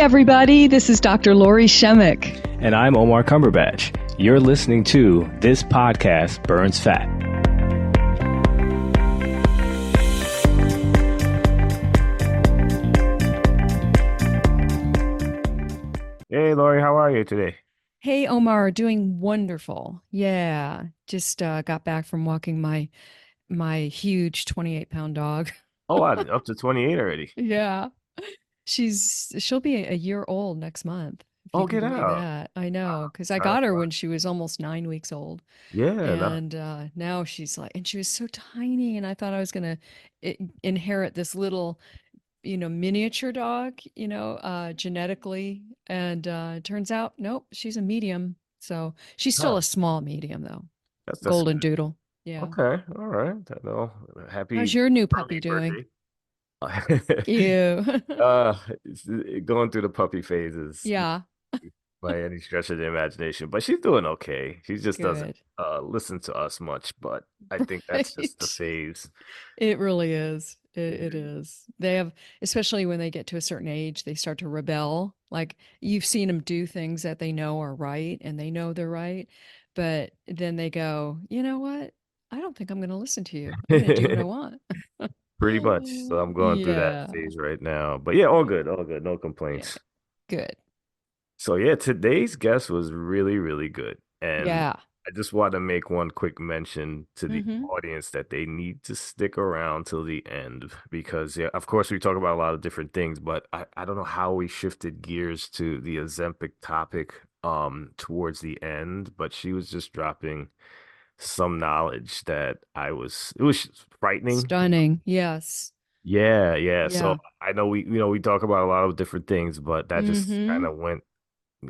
everybody. This is Dr. Lori Shemek. And I'm Omar Cumberbatch. You're listening to This Podcast Burns Fat. Hey, Lori, how are you today? Hey, Omar, doing wonderful. Yeah, just got back from walking my huge 28-pound dog. Oh, wow, up to 28 already. Yeah, she'll be a year old next month, if you Oh, can get believe out. that. I know, because I That's got her fun. when she was almost 9 weeks old, Yeah, and now she's like, and she was so tiny, and I thought I was gonna inherit this little, miniature dog, genetically, and it turns out, nope, she's a medium. So she's still huh. a small medium though. That's Golden good. doodle. Yeah. Okay, all right. No, How's happy your new early puppy doing? birthday. You. Going through the puppy phases Yeah. by any stretch of the imagination, but she's doing okay. She just doesn't Good. listen to us much, but I think that's just the Right. phase. It really is. It Yeah. is. They have, especially when they get to a certain age, they start to rebel. Like you've seen them do things that they know are right and they know they're right. But then they go, you know what? I don't think I'm going to listen to you. I'm going to do what I want. Pretty much. So I'm going through that Yeah. phase right now. But yeah, all Yeah. good, all good, no Yeah. complaints. Good. So yeah, today's guest was really, really good. And Yeah. I just want to make one quick mention to the Mm-hmm. audience that they need to stick around till the end because yeah, of course we talk about a lot of different things, but I don't know how we shifted gears to the Ozempic topic towards the end, but she was just dropping some knowledge that it was frightening. Stunning. Yes. Yeah, yeah. So Yeah. I know we talk about a lot of different things, but that just Mm-hmm. kind of went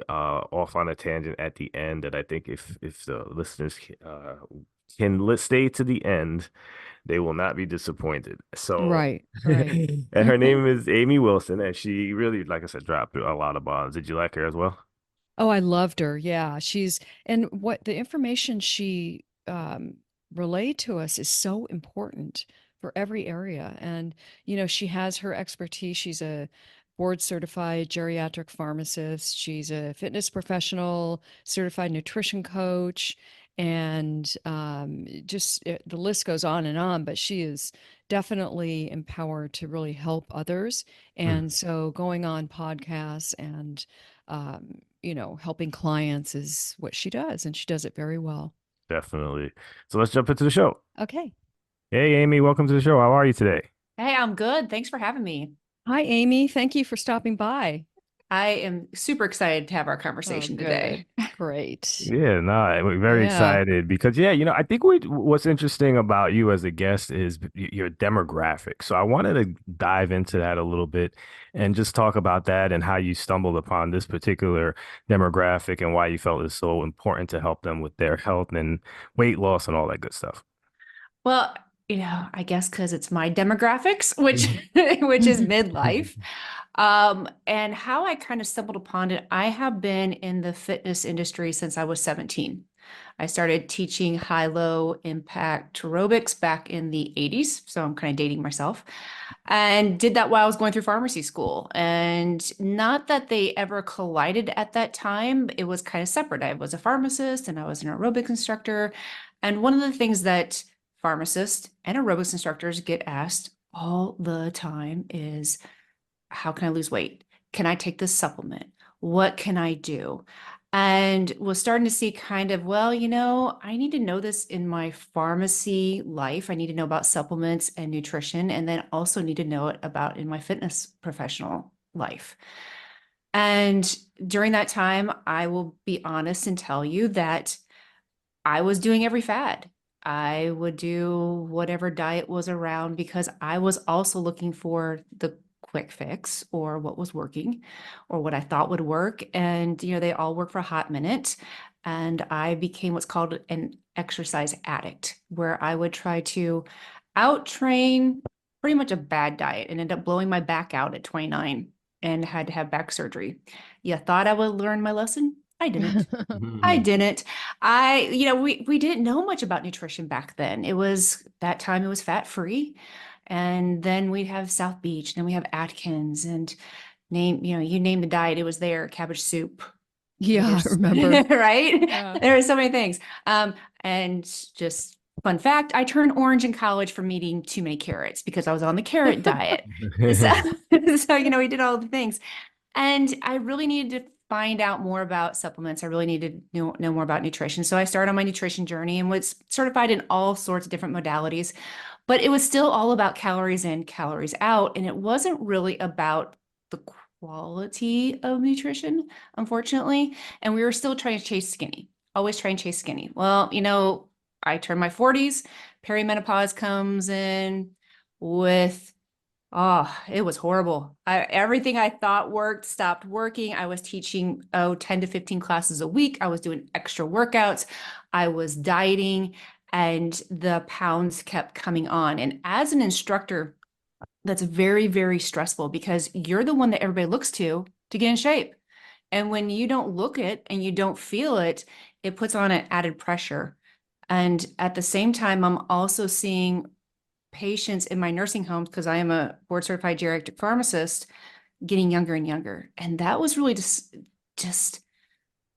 off on a tangent at the end that I think if the listeners stay to the end, they will not be disappointed. So, Right. Right. and her name is Amy Wilson, and she really, like I said, dropped a lot of bombs. Did you like her as well? Oh, I loved her. Yeah. And what the information she relayed to us is so important for every area. And, she has her expertise. She's a board certified geriatric pharmacist. She's a fitness professional, certified nutrition coach, and the list goes on and on, but she is definitely empowered to really help others. Hmm, And so going on podcasts and helping clients is what she does, and she does it very well. definitely. So let's jump into the show. Okay. Hey, Amy, welcome to the show. How are you today? Hey, I'm good. Thanks for having me. Hi, Amy. Thank you for stopping by. I am super excited to have our Oh, conversation good. today. Great. Yeah, no, we're very Yeah. excited because yeah, I think what's interesting about you as a guest is your demographic. So I wanted to dive into that a little bit and just talk about that and how you stumbled upon this particular demographic and why you felt it's so important to help them with their health and weight loss and all that good stuff. Well, I guess because it's my demographics, which which is midlife. And how I kind of stumbled upon it, I have been in the fitness industry since I was 17. I started teaching high-low impact aerobics back in the 80s. So I'm kind of dating myself. And did that while I was going through pharmacy school. And not that they ever collided at that time. It was kind of separate. I was a pharmacist and I was an aerobics instructor. And one of the things that pharmacists and aerobics instructors get asked all the time is, how can I lose weight? Can I take this supplement? What can I do? And was starting to see kind of, well, I need to know this in my pharmacy life. I need to know about supplements and nutrition, and then also need to know it about in my fitness professional life. And during that time, I will be honest and tell you that I was doing every fad. I would do whatever diet was around because I was also looking for the quick fix or what was working or what I thought would work. And, they all work for a hot minute. And I became what's called an exercise addict, where I would try to out train pretty much a bad diet and end up blowing my back out at 29 and had to have back surgery. You thought I would learn my lesson? I didn't. I Mhm. didn't. We didn't know much about nutrition back then. It was that time it was fat free. And then we'd have South Beach, and then we have Atkins, and you name the diet, it was there, cabbage soup. Yeah, I There's remember. right. Yeah. There are so many things. And just fun fact, I turned orange in college from eating too many carrots because I was on the carrot diet. So, so we did all the things. And I really needed to find out more about supplements. I really needed to know more about nutrition. So I started on my nutrition journey and was certified in all sorts of different modalities. But it was still all about calories in, calories out. And it wasn't really about the quality of nutrition, unfortunately. And we were still trying to chase skinny, always trying to chase skinny. Well, I turned my 40s, perimenopause comes in with, oh, it was horrible. Everything I thought worked stopped working. I was teaching, 10 to 15 classes a week. I was doing extra workouts. I was dieting, and the pounds kept coming on. And as an instructor, that's very, very stressful because you're the one that everybody looks to get in shape. And when you don't look it and you don't feel it, it puts on an added pressure. And at the same time, I'm also seeing patients in my nursing homes, because I am a board certified geriatric pharmacist, getting younger and younger. And that was really just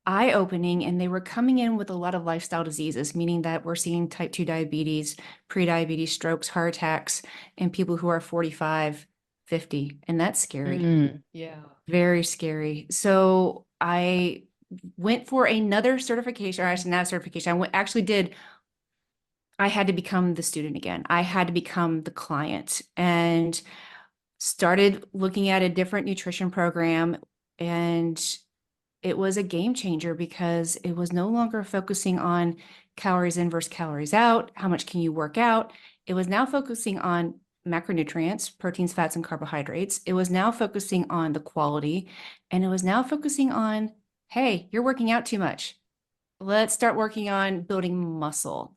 eye-opening. And they were coming in with a lot of lifestyle diseases, meaning that we're seeing type 2 diabetes, prediabetes, strokes, heart attacks, and people who are 45, 50. And that's scary. Yeah. Very scary. So I went for another certification, or actually not a certification. I had to become the student again. I had to become the client and started looking at a different nutrition program. And it was a game changer because it was no longer focusing on calories in versus calories out. How much can you work out? It was now focusing on macronutrients, proteins, fats, and carbohydrates. It was now focusing on the quality. And it was now focusing on, hey, you're working out too much. Let's start working on building muscle.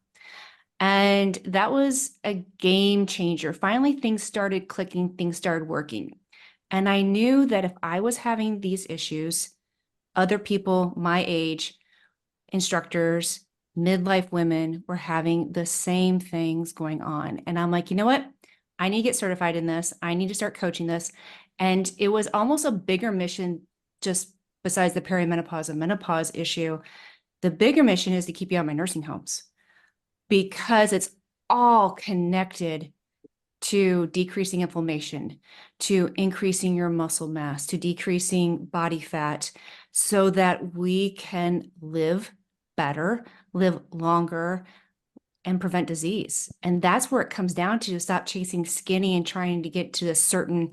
And that was a game changer. Finally, things started clicking, things started working. And I knew that if I was having these issues, other people my age, instructors, midlife women were having the same things going on. And I'm like, you know what? I need to get certified in this. I need to start coaching this. And it was almost a bigger mission, just besides the perimenopause and menopause issue. The bigger mission is to keep you out of my nursing homes, because it's all connected to decreasing inflammation, to increasing your muscle mass, to decreasing body fat, so that we can live better, live longer, and prevent disease. And that's where it comes down to stop chasing skinny and trying to get to a certain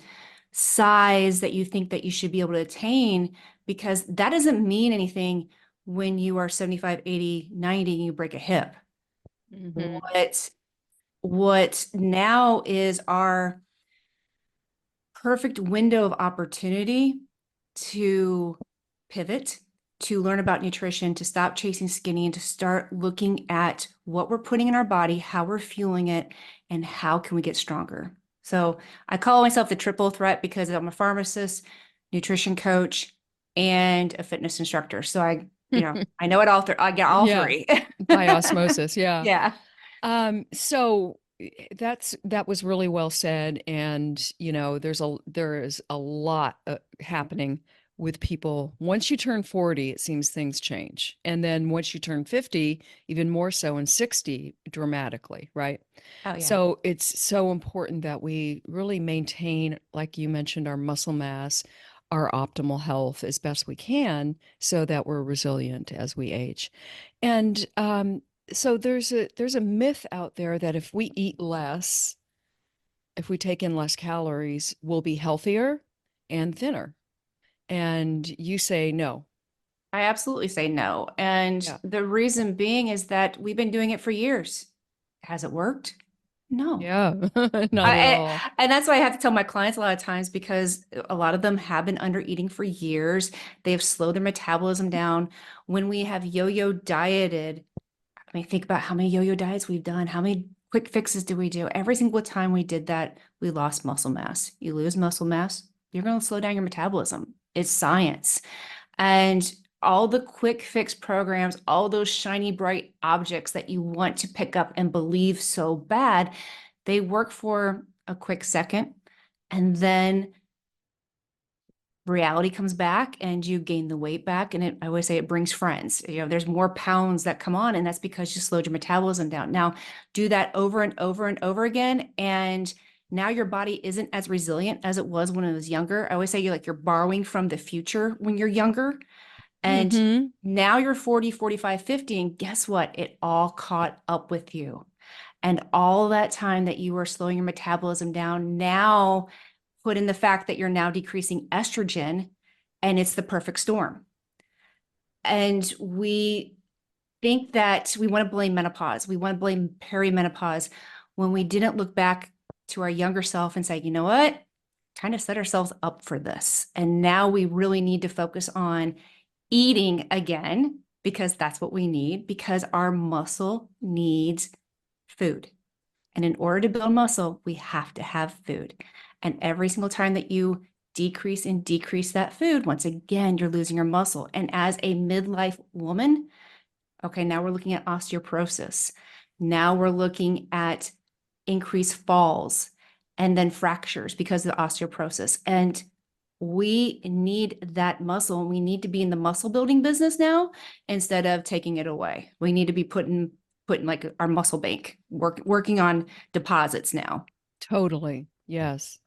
size that you think that you should be able to attain, because that doesn't mean anything when you are 75, 80, 90, and you break a hip. Mhm. What now is our perfect window of opportunity to pivot, to learn about nutrition, to stop chasing skinny, and to start looking at what we're putting in our body, how we're fueling it, and how can we get stronger. So I call myself the triple threat because I'm a pharmacist, nutrition coach, and a fitness instructor. So I know it all. I get all Yeah. three. By osmosis. Yeah. Yeah. So that was really well said. And, there is a lot happening with people. Once you turn 40, it seems things change. And then once you turn 50, even more so, and 60 dramatically, right? Oh, yeah. So it's so important that we really maintain, like you mentioned, our muscle mass, our optimal health as best we can so that we're resilient as we age. And so there's a myth out there that if we eat less, if we take in less calories, we'll be healthier and thinner. And you say no. I absolutely say no. And Yeah. the reason being is that we've been doing it for years. Has it worked? No. Yeah. Not at all. And that's why I have to tell my clients a lot of times, because a lot of them have been under eating for years. They have slowed their metabolism down. When we have yo-yo dieted, I mean, think about how many yo-yo diets we've done. How many quick fixes do we do? Every single time we did that, we lost muscle mass. You lose muscle mass, you're going to slow down your metabolism. It's science. And all the quick fix programs, all those shiny, bright objects that you want to pick up and believe so bad, they work for a quick second. And then reality comes back and you gain the weight back. And I always say it brings friends. There's more pounds that come on, and that's because you slowed your metabolism down. Now, do that over and over and over again. And now your body isn't as resilient as it was when it was younger. I always say you're borrowing from the future when you're younger. And Mm-hmm. now you're 40, 45, 50. And guess what? It all caught up with you. And all that time that you were slowing your metabolism down, now put in the fact that you're now decreasing estrogen, and it's the perfect storm. And we think that we want to blame menopause. We want to blame perimenopause when we didn't look back to our younger self and say, you know what? Kind of set ourselves up for this. And now we really need to focus on eating again, because that's what we need, because our muscle needs food. And in order to build muscle, we have to have food. And every single time that you decrease and decrease that food, once again, you're losing your muscle. And as a midlife woman, okay, now we're looking at osteoporosis. Now we're looking at increased falls and then fractures because of the osteoporosis. And we need that muscle. We need to be in the muscle building business now instead of taking it away. We need to be putting like our muscle bank, working on deposits now. Totally. Yes.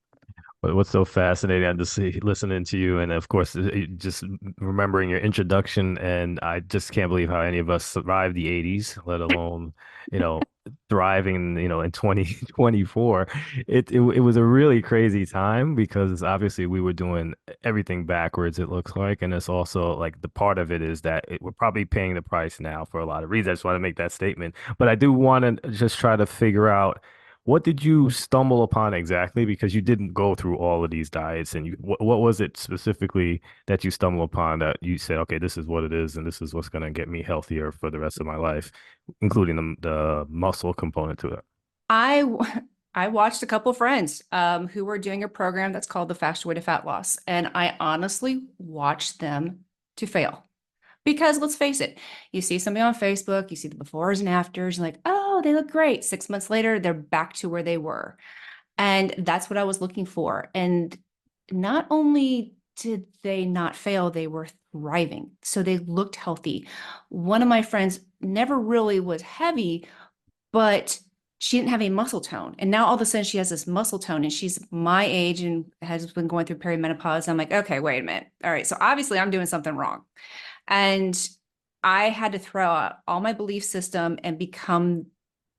But what's so fascinating, I just see listening to you, and of course, just remembering your introduction, and I just can't believe how any of us survived the '80s, let alone, you know, thriving, in 2024. It was a really crazy time because obviously we were doing everything backwards, it looks like, and it's also like the part of it is that we're probably paying the price now for a lot of reasons. I just want to make that statement, but I do want to just try to figure out what did you stumble upon exactly? Because you didn't go through all of these diets, and what was it specifically that you stumbled upon that you said, okay, this is what it is, and this is what's going to get me healthier for the rest of my life, including the muscle component to it. I I watched a couple of friends who were doing a program that's called the Fast Way to Fat Loss, and I honestly watched them to fail. Because let's face it, you see somebody on Facebook, you see the befores and afters, you're like, oh, they look great. 6 months later, they're back to where they were. And that's what I was looking for. And not only did they not fail, they were thriving. So they looked healthy. One of my friends never really was heavy, but she didn't have a muscle tone. And now all of a sudden she has this muscle tone, and she's my age and has been going through perimenopause. I'm like, okay, wait a minute. All right. So obviously I'm doing something wrong. And I had to throw out all my belief system and become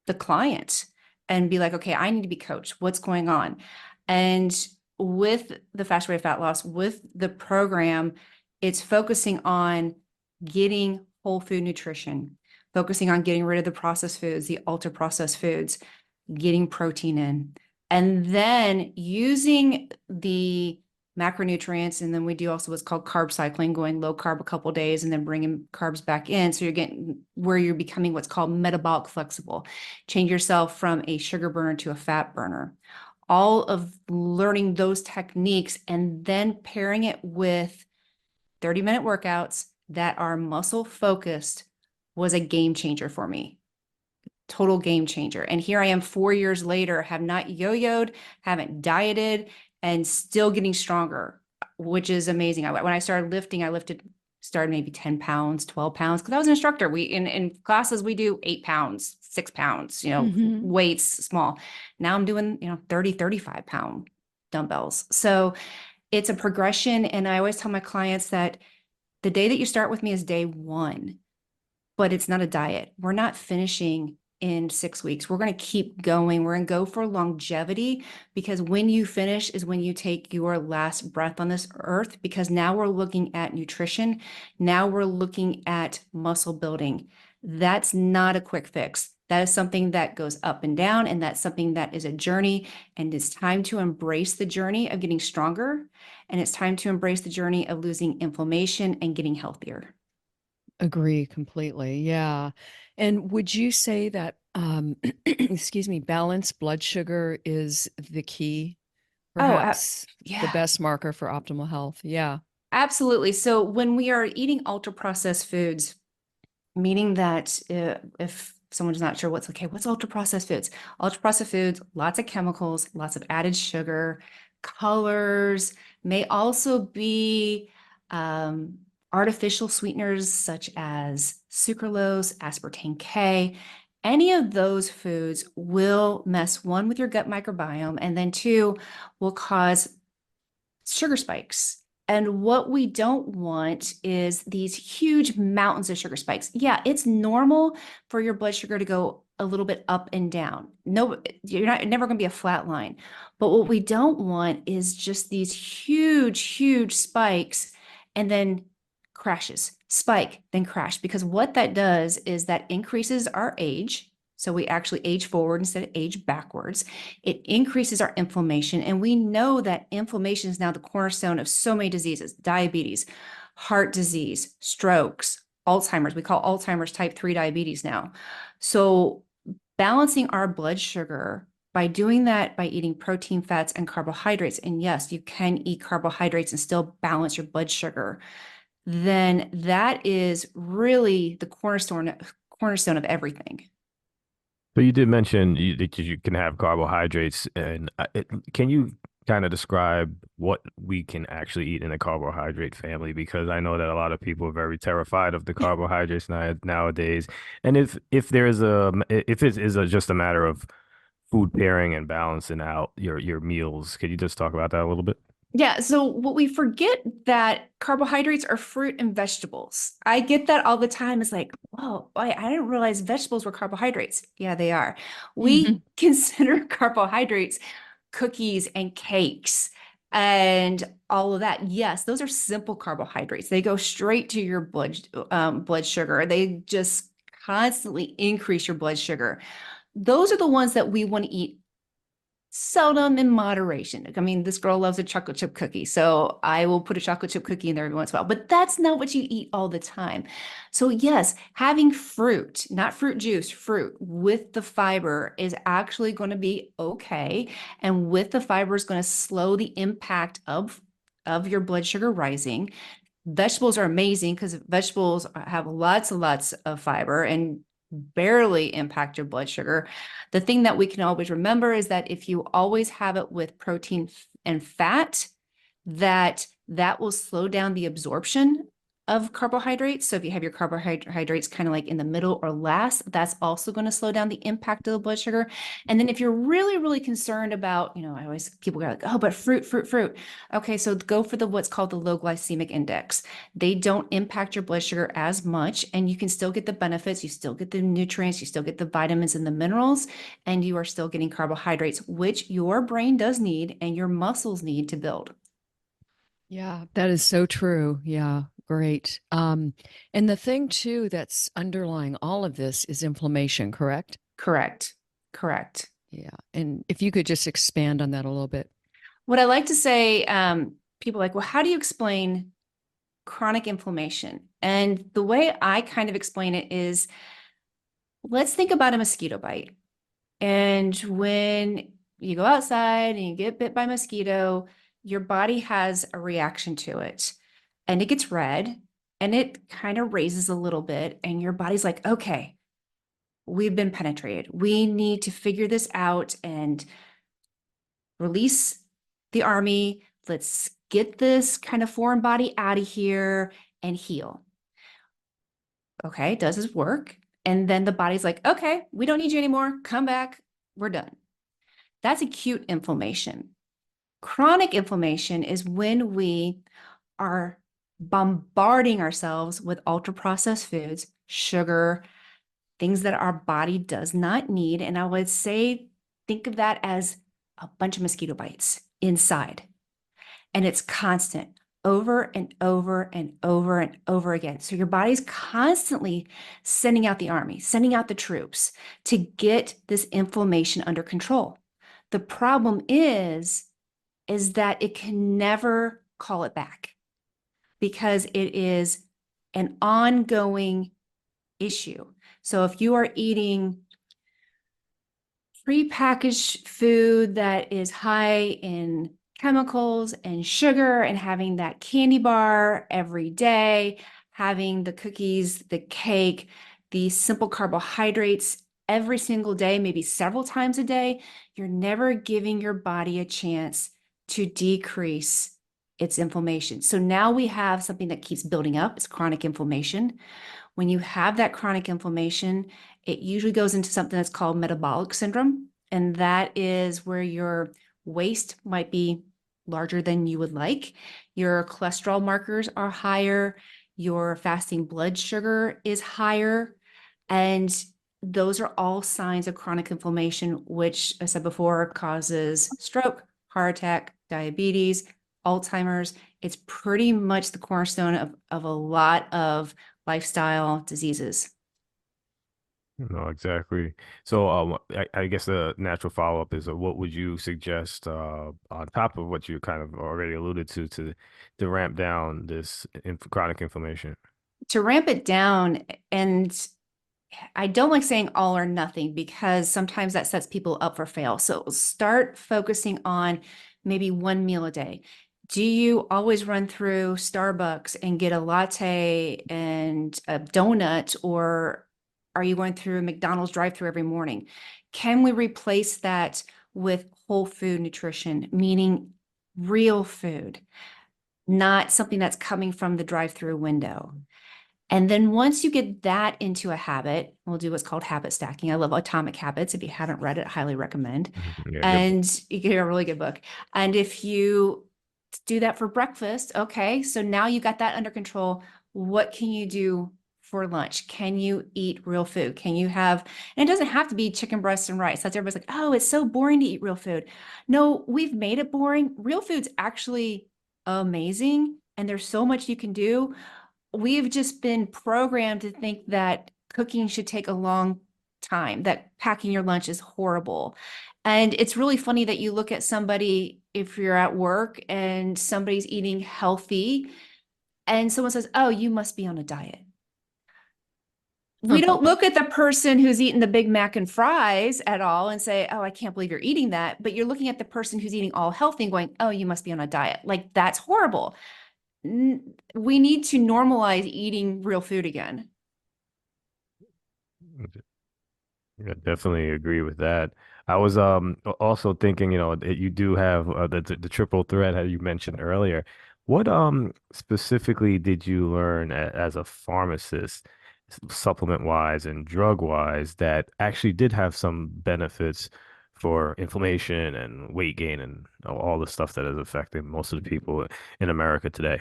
the client and be like, okay, I need to be coached. What's going on? And with the Fast Way to Fat Loss, with the program, it's focusing on getting whole food nutrition, focusing on getting rid of the processed foods, the ultra processed foods, getting protein in, and then using the macronutrients. And then we do also what's called carb cycling, going low carb a couple of days and then bringing carbs back in. So you're getting where you're becoming what's called metabolic flexible. Change yourself from a sugar burner to a fat burner. All of learning those techniques and then pairing it with 30-minute workouts that are muscle focused was a game changer for me. Total game changer. And here I am 4 years later, have not yo-yoed, haven't dieted, and still getting stronger, which is amazing. When I started lifting, started maybe 10 pounds, 12 pounds, because I was an instructor. We in classes, we do 8 pounds, 6 pounds, Mm-hmm. weights small. Now I'm doing, 30, 35 pound dumbbells. So it's a progression. And I always tell my clients that the day that you start with me is day one, but it's not a diet. We're not finishing in 6 weeks. We're going to keep going. We're going to go for longevity, because when you finish is when you take your last breath on this earth, because now we're looking at nutrition. Now we're looking at muscle building. That's not a quick fix. That is something that goes up and down, and that's something that is a journey, and it's time to embrace the journey of getting stronger, and it's time to embrace the journey of losing inflammation and getting healthier. Agree completely. Yeah. And would you say that, excuse me, balanced blood sugar is the key, Oh, perhaps the yeah. best marker for optimal health? Yeah. Absolutely. So when we are eating ultra processed foods, meaning that if someone's not sure what's ultra processed foods? Ultra processed foods, lots of chemicals, lots of added sugar, colors, may also be artificial sweeteners such as sucralose, aspartame K. Any of those foods will mess, one, with your gut microbiome, and then two, will cause sugar spikes. And what we don't want is these huge mountains of sugar spikes. Yeah, it's normal for your blood sugar to go a little bit up and down. No, you're never going to be a flat line. But what we don't want is just these huge, huge spikes and then crashes, spike, then crash. Because what that does is that increases our age. So we actually age forward instead of age backwards. It increases our inflammation. And we know that inflammation is now the cornerstone of so many diseases: diabetes, heart disease, strokes, Alzheimer's. We call Alzheimer's type 3 diabetes now. So balancing our blood sugar by doing that, by eating protein, fats, and carbohydrates, and yes, you can eat carbohydrates and still balance your blood sugar, then that is really the cornerstone of everything. So you did mention that you can have carbohydrates, and can you kind of describe what we can actually eat in a carbohydrate family? Because I know that a lot of people are very terrified of the carbohydrates nowadays. And if there is if it is just a matter of food pairing and balancing out your meals, could you just talk about that a little bit? Yeah, so what we forget that carbohydrates are fruit and vegetables. I get that all the time. It's like, oh, I didn't realize vegetables were carbohydrates. Yeah, they are. We consider carbohydrates cookies and cakes and all of that. Yes, those are simple carbohydrates. They go straight to your blood sugar. They just constantly increase your blood sugar. Those are the ones that we want to eat seldom, in moderation. I mean, this girl loves a chocolate chip cookie, so I will put a chocolate chip cookie in there every once in a while, but that's not what you eat all the time. So yes, having fruit, not fruit juice, fruit with the fiber is actually going to be okay. And with the fiber is going to slow the impact of your blood sugar rising. Vegetables are amazing because vegetables have lots and lots of fiber and barely impact your blood sugar. The thing that we can always remember is that if you always have it with protein and fat, that will slow down the absorption of carbohydrates. So if you have your carbohydrates kind of like in the middle or last, that's also going to slow down the impact of the blood sugar. And then if you're really, really concerned about, I always, people go like, oh, but fruit. Okay, so go for what's called the low glycemic index. They don't impact your blood sugar as much, and you can still get the benefits. You still get the nutrients, you still get the vitamins and the minerals, and you are still getting carbohydrates, which your brain does need and your muscles need to build. Yeah, that is so true. Yeah, great. And the thing too that's underlying all of this is inflammation, correct? Correct. Correct. Yeah. And if you could just expand on that a little bit. What I like to say, people are like, well, how do you explain chronic inflammation? And the way I kind of explain it is, let's think about a mosquito bite. And when you go outside and you get bit by a mosquito, your body has a reaction to it and it gets red and it kind of raises a little bit. And your body's like, okay, we've been penetrated. We need to figure this out and release the army. Let's get this kind of foreign body out of here and heal. Okay, does this work? And then the body's like, okay, we don't need you anymore. Come back. We're done. That's acute inflammation. Chronic inflammation is when we are bombarding ourselves with ultra processed foods, sugar, things that our body does not need. And I would say, think of that as a bunch of mosquito bites inside. And it's constant over and over and over and over again. So your body's constantly sending out the army, sending out the troops to get this inflammation under control. The problem is that it can never call it back because it is an ongoing issue. So if you are eating prepackaged food that is high in chemicals and sugar and having that candy bar every day, having the cookies, the cake, the simple carbohydrates every single day, maybe several times a day, you're never giving your body a chance to decrease its inflammation. So now we have something that keeps building up. It's chronic inflammation. When you have that chronic inflammation, it usually goes into something that's called metabolic syndrome. And that is where your waist might be larger than you would like. Your cholesterol markers are higher. Your fasting blood sugar is higher. And those are all signs of chronic inflammation, which, as I said before, causes stroke, heart attack, diabetes, Alzheimer's. It's pretty much the cornerstone of a lot of lifestyle diseases. No, exactly. So, I guess the natural follow-up is, what would you suggest, on top of what you kind of already alluded to ramp down this chronic inflammation? To ramp it down, and I don't like saying all or nothing because sometimes that sets people up for fail. So start focusing on maybe one meal a day. Do you always run through Starbucks and get a latte and a donut, or are you going through a McDonald's drive-through every morning? Can we replace that with whole food nutrition, meaning real food, not something that's coming from the drive-through window? And then once you get that into a habit, we'll do what's called habit stacking. I love Atomic Habits. If you haven't read it, I highly recommend. Mhm. Yeah, good. And you get a really good book. And if you do that for breakfast, okay, so now you got that under control. What can you do for lunch? Can you eat real food? Can you have, and it doesn't have to be chicken breasts and rice. That's everybody's like, oh, it's so boring to eat real food. No, we've made it boring. Real food's actually amazing. And there's so much you can do. We've just been programmed to think that cooking should take a long time, that packing your lunch is horrible. And it's really funny that you look at somebody, if you're at work and somebody's eating healthy, and someone says, oh, you must be on a diet. We don't look at the person who's eating the Big Mac and fries at all and say, oh, I can't believe you're eating that. But you're looking at the person who's eating all healthy and going, oh, you must be on a diet. Like, that's horrible. We need to normalize eating real food again. Yeah, definitely agree with that. I was also thinking, that you do have, the triple threat that you mentioned earlier. What specifically did you learn as a pharmacist, supplement wise and drug wise, that actually did have some benefits for inflammation and weight gain and all the stuff that is affecting most of the people in America today?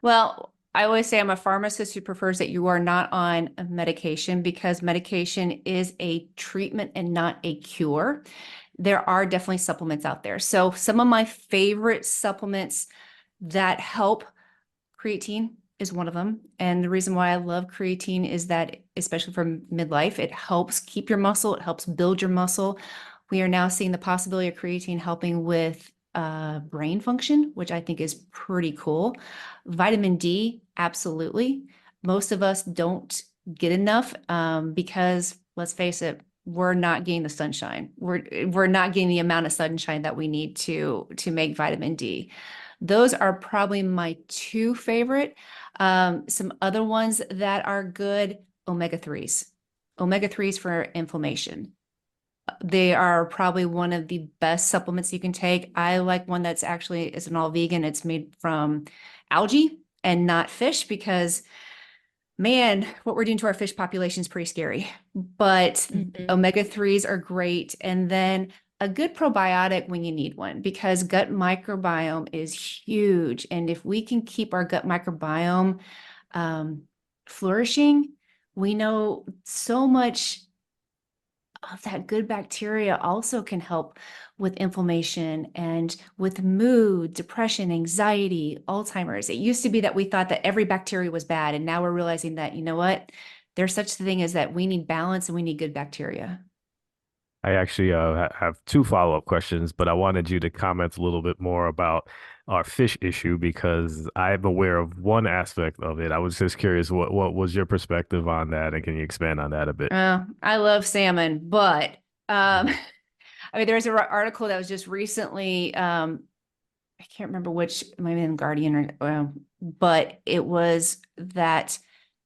Well, I always say I'm a pharmacist who prefers that you are not on a medication because medication is a treatment and not a cure. There are definitely supplements out there. So some of my favorite supplements that help, creatine is one of them. And the reason why I love creatine is that, especially for midlife, it helps keep your muscle, it helps build your muscle. We are now seeing the possibility of creatine helping with brain function, which I think is pretty cool. Vitamin D, absolutely. Most of us don't get enough because, let's face it, we're not getting the sunshine. We're not getting the amount of sunshine that we need to make vitamin D. Those are probably my two favorite. Some other ones that are good, omega-3s. Omega-3s for inflammation. They are probably one of the best supplements you can take. I like one that's actually is an all vegan. It's made from algae and not fish because, man, what we're doing to our fish population is pretty scary. But Mhm. omega-3s are great. And then a good probiotic when you need one, because gut microbiome is huge. And if we can keep our gut microbiome flourishing, we know so much of that good bacteria also can help with inflammation and with mood, depression, anxiety, Alzheimer's. It used to be that we thought that every bacteria was bad. And now we're realizing that, you know what? There's such a thing as that we need balance and we need good bacteria. I actually have two follow-up questions, but I wanted you to comment a little bit more about our fish issue because I'm aware of one aspect of it. I was just curious, what was your perspective on that, and can you expand on that a bit? I love salmon, but Mhm. I mean, there's an article that was just recently, I can't remember which, it might have been Guardian or, but it was that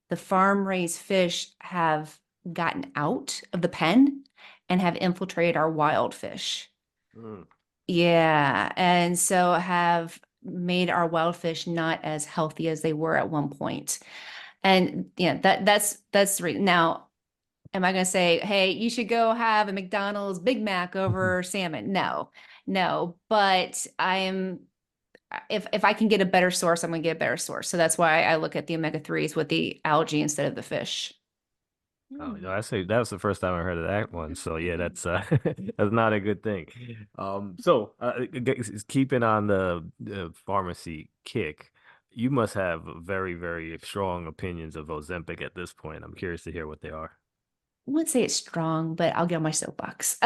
the farm raised fish have gotten out of the pen and have infiltrated our wild fish. Mm. Yeah, and so have made our wild fish not as healthy as they were at one point. And yeah, that's the reason. Now, am I going to say, hey, you should go have a McDonald's Big Mac over salmon? No, no. But I am, if I can get a better source, I'm going to get a better source. So that's why I look at the omega-3s with the algae instead of the fish. Oh, Hmm. I say that was the first time I heard of that one. So yeah, that's that's not a good thing. So keeping on the pharmacy kick, you must have very, very strong opinions of Ozempic at this point. I'm curious to hear what they are. I wouldn't say it's strong, but I'll get on my soapbox.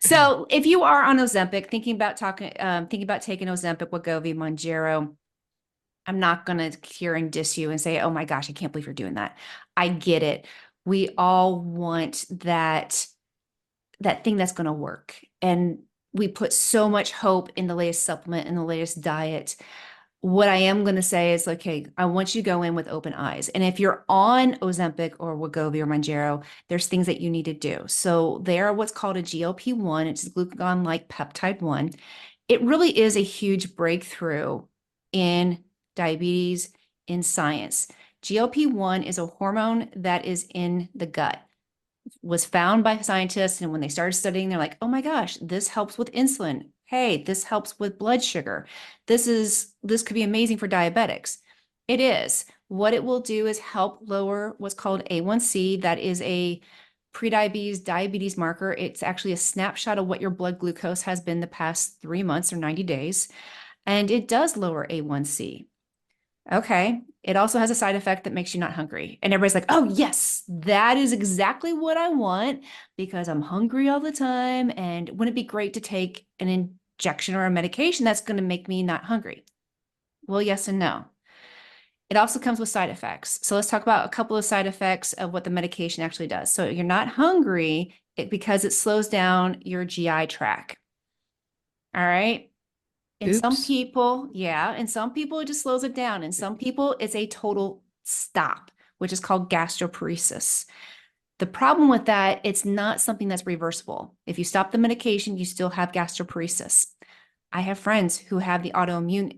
So if you are on Ozempic, thinking about taking Ozempic, Wegovy, Mounjaro, I'm not going to cure and diss you and say, oh my gosh, I can't believe you're doing that. I get it. We all want that thing that's going to work. And we put so much hope in the latest supplement and the latest diet. What I am going to say is, okay, I want you to go in with open eyes. And if you're on Ozempic or Wegovy or Mounjaro, there's things that you need to do. So they are what's called a GLP-1. It's glucagon-like peptide 1. It really is a huge breakthrough in diabetes, in science. GLP-1 is a hormone that is in the gut, was found by scientists. And when they started studying, they're like, oh my gosh, this helps with insulin. Hey, this helps with blood sugar. This could be amazing for diabetics. It is. What it will do is help lower what's called A1C. That is a prediabetes diabetes marker. It's actually a snapshot of what your blood glucose has been the past 3 months or 90 days. And it does lower A1C. Okay. It also has a side effect that makes you not hungry. And everybody's like, oh, yes, that is exactly what I want because I'm hungry all the time. And wouldn't it be great to take an injection or a medication that's going to make me not hungry? Well, yes and no. It also comes with side effects. So let's talk about a couple of side effects of what the medication actually does. So you're not hungry because it slows down your GI tract. All right. In some Oops. people, yeah, in some people it just slows it down. In some people, it's a total stop, which is called gastroparesis. The problem with that, it's not something that's reversible. If you stop the medication, you still have gastroparesis. I have friends who have the autoimmune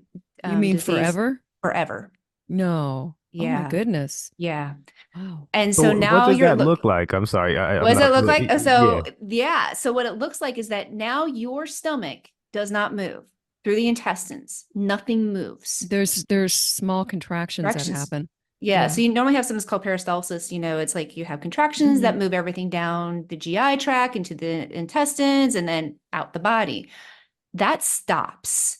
You mean disease forever? forever. No. Oh my Yeah, goodness. yeah. Wow. And so So what now does you're that look, look like? I'm sorry, what I'm does it not look like? really. Yeah, So yeah, so what it looks like is that now your stomach does not move through the intestines. Nothing moves. There's small contractions that Directions. happen. Yeah. Yeah. So you normally have something called peristalsis. It's like you have contractions Hmm. that move everything down the GI tract into the intestines and then out the body. That stops.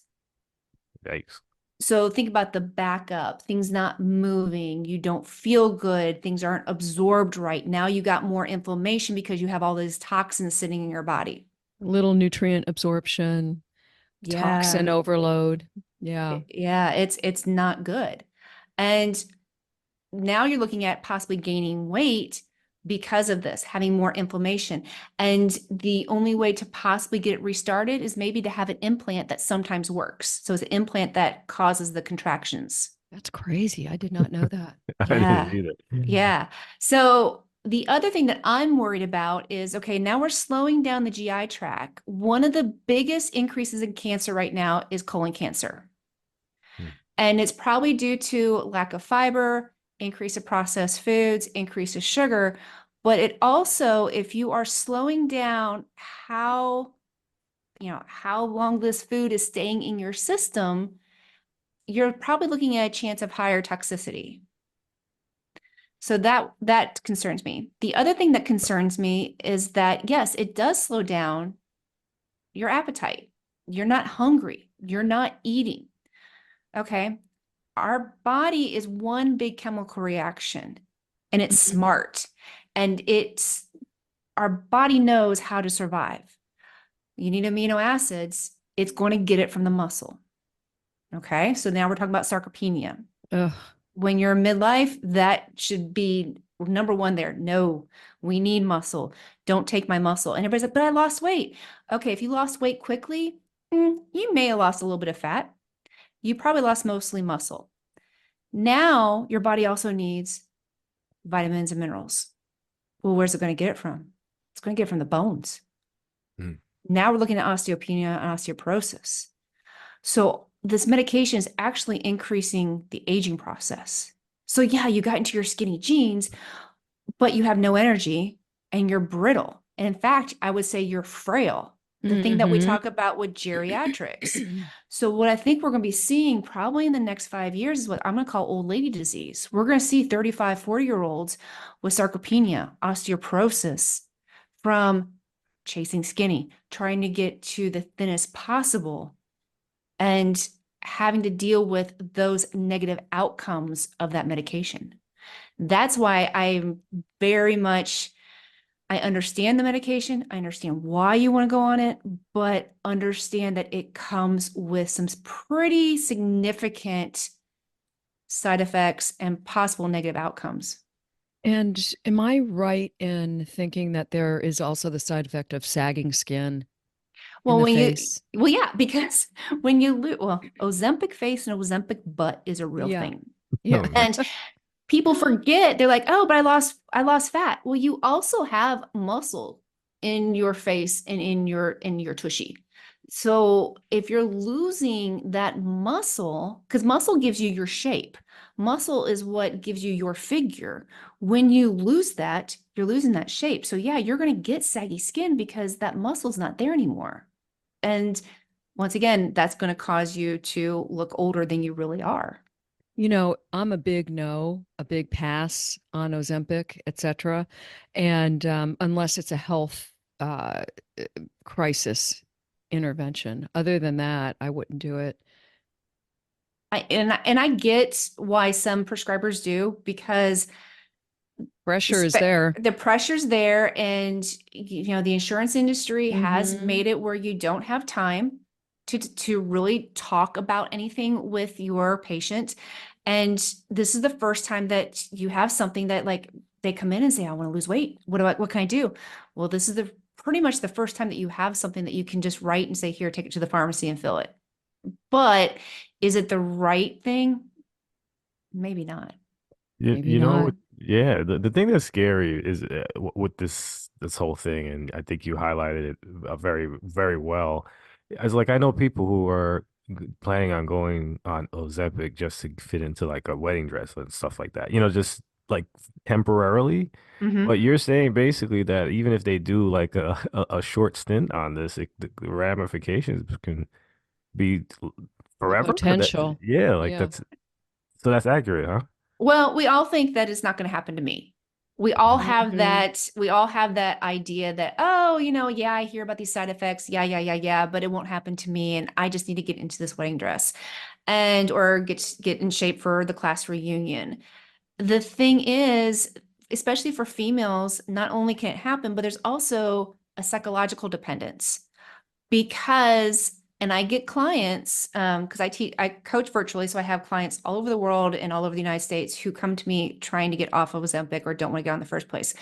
yikes. So think about the backup, things not moving, you don't feel good, things aren't absorbed right. Now you got more inflammation because you have all these toxins sitting in your body. Little nutrient absorption, toxin Yeah. overload. Yeah. Yeah, it's not good. And now you're looking at possibly gaining weight because of this, having more inflammation. And the only way to possibly get it restarted is maybe to have an implant that sometimes works. So it's an implant that causes the contractions. That's crazy. I did not know that. I didn't Yeah. either. Yeah. So the other thing that I'm worried about is, okay, now we're slowing down the GI tract. One of the biggest increases in cancer right now is colon cancer. Hmm. And it's probably due to lack of fiber, increase of processed foods, increase of sugar. But it also, if you are slowing down how long this food is staying in your system, you're probably looking at a chance of higher toxicity. So that concerns me. The other thing that concerns me is that, yes, it does slow down your appetite. You're not hungry. You're not eating. Okay. Our body is one big chemical reaction and it's Mhm. smart and our body knows how to survive. You need amino acids, it's going to get it from the muscle. Okay. So now we're talking about sarcopenia. Ugh. When you're midlife, that should be number one there. No, we need muscle. Don't take my muscle. And everybody's like, but I lost weight. Okay. If you lost weight quickly, you may have lost a little bit of fat. You probably lost mostly muscle. Now your body also needs vitamins and minerals. Well, where's it going to get it from? It's going to get it from the bones. Hmm. Now we're looking at osteopenia and osteoporosis. So this medication is actually increasing the aging process. So yeah, you got into your skinny jeans, but you have no energy and you're brittle. And in fact, I would say you're frail. The thing that we Mhm. talk about with geriatrics. So what I think we're going to be seeing probably in the next 5 years is what I'm going to call old lady disease. We're going to see 35, 40-year-olds with sarcopenia, osteoporosis from chasing skinny, trying to get to the thinnest possible, and having to deal with those negative outcomes of that medication. That's why I'm very much, I understand the medication. I understand why you want to go on it, but understand that it comes with some pretty significant side effects and possible negative outcomes. And am I right in thinking that there is also the side effect of sagging skin in Well, the when you, face? well, yeah, because when you lose, well, Ozempic face and Ozempic butt is a real Yeah. thing. Yeah. Oh, man. And people forget, they're like, oh, but I lost fat. Well, you also have muscle in your face and in your tushy. So if you're losing that muscle, because muscle gives you your shape, muscle is what gives you your figure. When you lose that, you're losing that shape. So yeah, you're going to get saggy skin because that muscle's not there anymore. And once again, that's going to cause you to look older than you really are. You know, I'm a big no, a big pass on Ozempic, etc. And unless it's a health uh, uh, crisis intervention. Other than that, I wouldn't do it. And I get why some prescribers do, because Pressure is there. the pressure's there, and the insurance industry has Hmm. made it where you don't have time to really talk about anything with your patient. And this is the first time that you have something that, like, they come in and say, I want to lose weight. What can I do? Well, this is the pretty much the first time that you have something that you can just write and say, here, take it to the pharmacy and fill it. But is it the right thing? Maybe not. You, Maybe you know, not. yeah, the thing that's scary is with this whole thing, and I think you highlighted it very, very well. As like I know people who are planning on going on Ozempic just to fit into like a wedding dress and stuff like that, just like temporarily. Mm-hmm. But you're saying basically that even if they do like a short stint on this, the ramifications can be The forever. potential. Yeah, like Yeah. that's accurate, huh? Well, we all think that it's not going to happen to me. We all have Hmm. that idea that, oh, yeah, I hear about these side effects. Yeah, yeah, yeah, yeah, but it won't happen to me. And I just need to get into this wedding dress or get in shape for the class reunion. The thing is, especially for females, not only can it happen, but there's also a psychological dependence. Because and I get clients, because I coach virtually, so I have clients all over the world and all over the United States who come to me trying to get off of Ozempic or don't want to get on in the first place.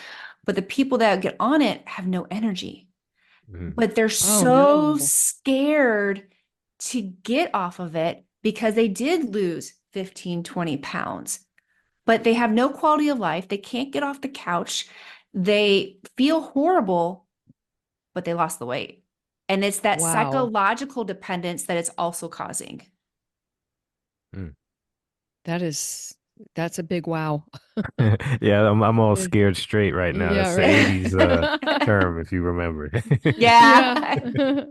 But the people that get on it have no energy, Mhm. but they're Oh so no. scared to get off of it because they did lose 15, 20 pounds, but they have no quality of life. They can't get off the couch. They feel horrible, but they lost the weight. And it's that Wow. psychological dependence that it's also causing. Mm. That is, that's a big wow. Yeah, I'm all Yeah. scared straight right now. Yeah, That's the right. 80s term, if you remember. Yeah. Yeah.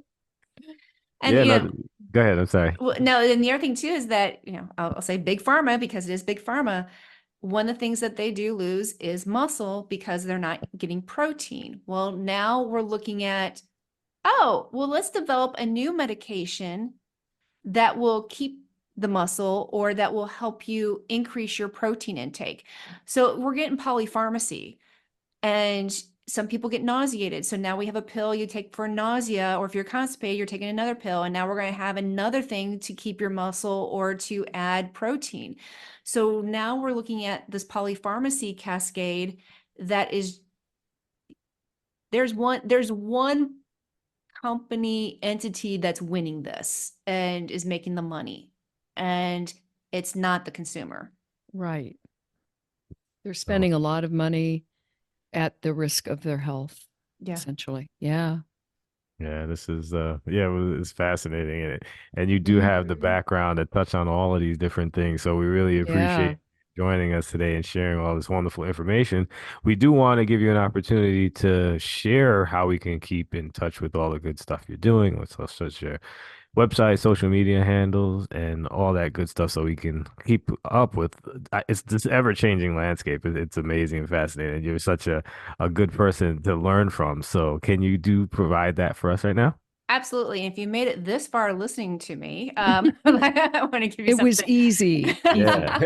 And, Yeah, no, go ahead. I'm sorry. no, and the other thing too is that, I'll say big pharma because it is big pharma. One of the things that they do lose is muscle because they're not getting protein. Well, now we're looking at, oh, well, let's develop a new medication that will keep the muscle or that will help you increase your protein intake. So we're getting polypharmacy, and some people get nauseated. So now we have a pill you take for nausea, or if you're constipated, you're taking another pill. And now we're going to have another thing to keep your muscle or to add protein. So now we're looking at this polypharmacy cascade that is, there's one company entity that's winning this and is making the money, and it's not the consumer. Right. They're Oh, spending a lot of money at the risk of their health, Yeah. essentially. Yeah. Yeah, this is it's fascinating, and you do have the Mhm. background to touch on all of these different things. So we really Yeah. appreciate joining us today and sharing all this wonderful information. We do want to give you an opportunity to share how we can keep in touch with all the good stuff you're doing. Let's such your website, social media handles, and all that good stuff, so we can keep up with it's this ever-changing landscape. It's amazing and fascinating. You're such a good person to learn from. So can you do provide that for us right now? Absolutely. And if you made it this far listening to me, I want to give you It was something. easy, easy. Yeah.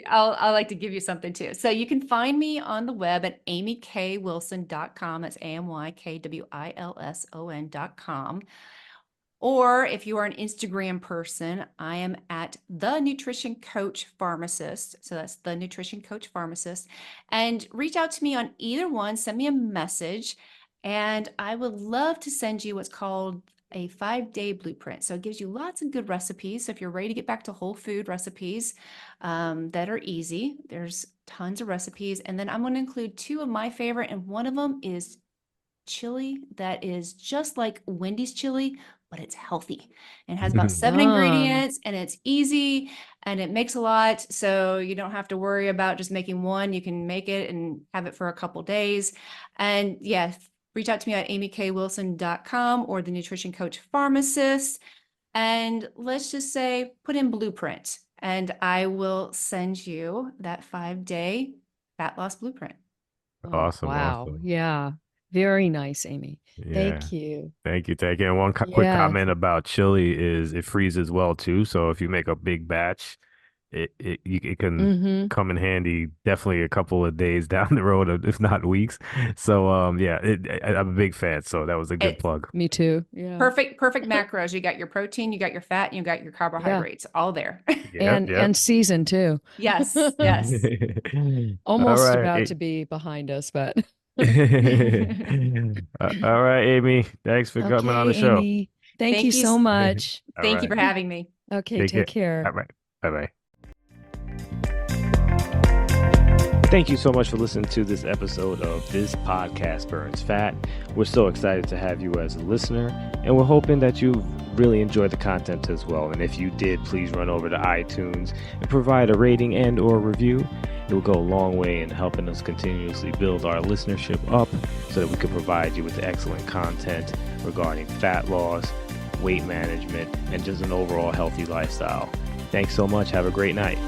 I like to give you something too. So you can find me on the web at amykwilson.com. That's AMYKWILSON.com. Or if you are an Instagram person, I am at the Nutrition Coach Pharmacist. So that's the Nutrition Coach Pharmacist. And reach out to me on either one, send me a message, and I would love to send you what's called a 5-day blueprint. So it gives you lots of good recipes. So if you're ready to get back to whole food recipes that are easy, there's tons of recipes. And then I'm going to include 2 of my favorite, and one of them is chili that is just like Wendy's chili, but it's healthy and has about 7 Ah, ingredients, and it's easy and it makes a lot. So you don't have to worry about just making one. You can make it and have it for a couple days. And yeah, reach out to me at amykwilson.com or the Nutrition Coach Pharmacist. And let's just say put in blueprint, and I will send you that 5-day fat loss blueprint. oh, Awesome, wow. awesome. Yeah. Very nice, Amy. Yeah. Thank you. Thank you. Thank you. And one quick Yeah. comment about chili is it freezes well too. So if you make a big batch, it can Mm-hmm. come in handy definitely a couple of days down the road, if not weeks. So yeah, I'm a big fan. So that was a good It plug. Me too. Yeah. perfect macros. You got your protein, you got your fat, and you got your Yeah. carbohydrates all there. Yep, yep. And season too. Yes, yes. All Almost right. about to be behind us, but All right, Amy. Thanks for coming on okay, the show. Amy. Thank you Thank you. so much. All Thank you right. for having me. Okay, Take take care. care. All right. Bye bye. Thank you so much for listening to this episode of This Podcast Burns Fat. We're so excited to have you as a listener, and we're hoping that you really enjoyed the content as well. And if you did, please run over to iTunes and provide a rating and or review. It will go a long way in helping us continuously build our listenership up so that we can provide you with excellent content regarding fat loss, weight management, and just an overall healthy lifestyle. Thanks so much. Have a great night.